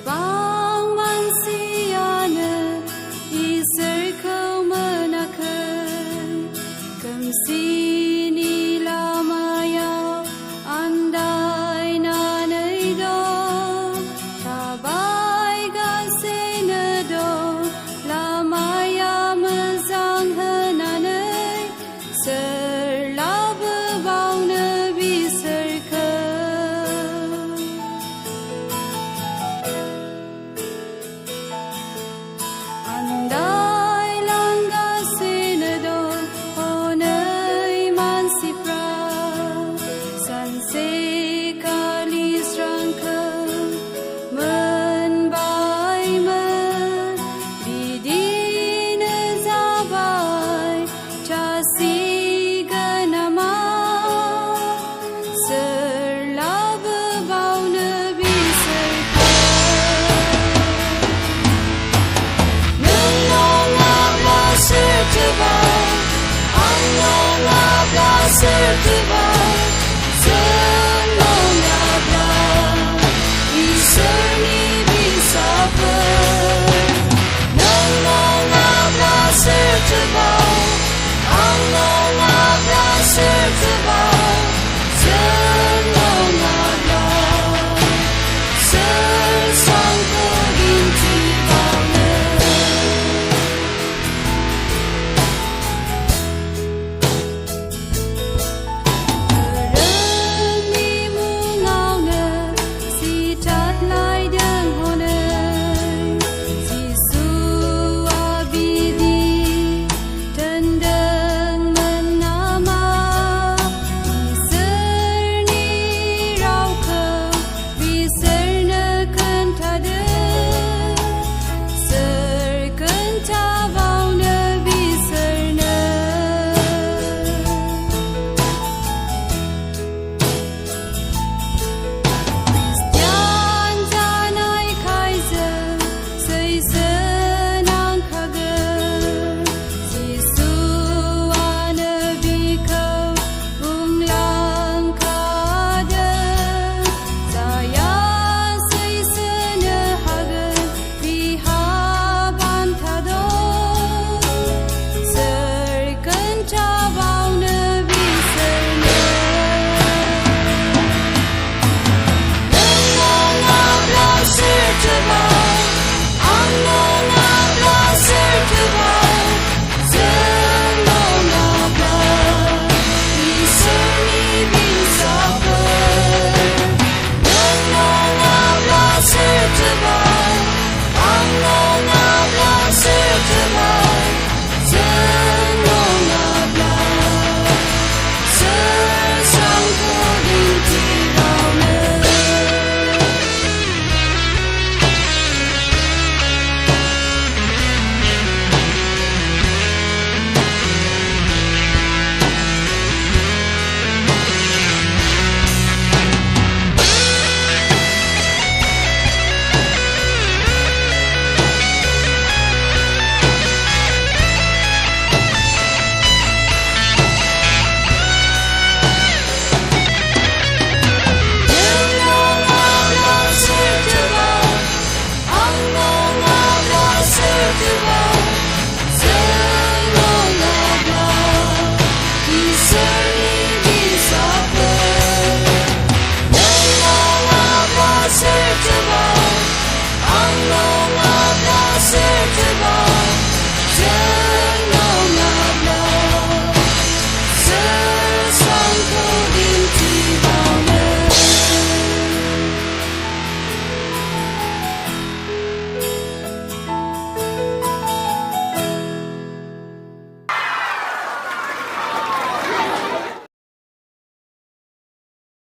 Goबां मानसियानो इसोरखौ मोनाखै खोमसिनि लामायाव आन्दायनानै दं थाबायगासिनो दं लामाया मोजां होननानै सोर लाबोबावनो बिसोरखौ आन्दायलांगासिनो दं हनै मानसिफ्रा सानसेखालि स्रांखौ मोनबायमोन बिदिनो जाबाय जासिगोन नामा सोर लाबोबावनो बिसोरखौ नों नङाब्ला सोरथोबाव आं नङाब्ला सोरथोबाव जों नङाब्ला इसोरनि फिसाफोर नों नङाब्ला सोरथोबाव आं नङाब्ला सोरथोबाव जों नङाब्ला सोर सांखौ दिन्थिबावनो धोरोमनि मुङावनो सिथारलायदों हनै जिसुआ बिदि दोनदोंमोन नामा इसोरनि रावखौ बिसोरनो खोन्थादों सोर खोन्थाबावनो बिसोरनो खृष्टियान जानायखाय जों सैसो नांखागोन जिसुआनो बिखौ बुंलांखादों जाया सैसोनो हागोन बिहा बान्था दं सोर खोन्थाबावनो बिसोरनो नों नङाब्ला सोरथोबाव आं नङाब्ला सोरथोबाव जों नङाब्ला इसोरनि फिसाफोर नों नङाब्ला सोरथोबाव आं नङाब्ला सोरथोबाव जों नङाब्ला सोर सांखौ दिन्थिबावनो नों नङाब्ला सोरथोबाव आं नङाब्ला सोरथोबाव जों नङाब्ला इसोरनि फिसाफोर नों नङाब्ला सोरथोबाव आं नङाब्ला सोरथोबाव जों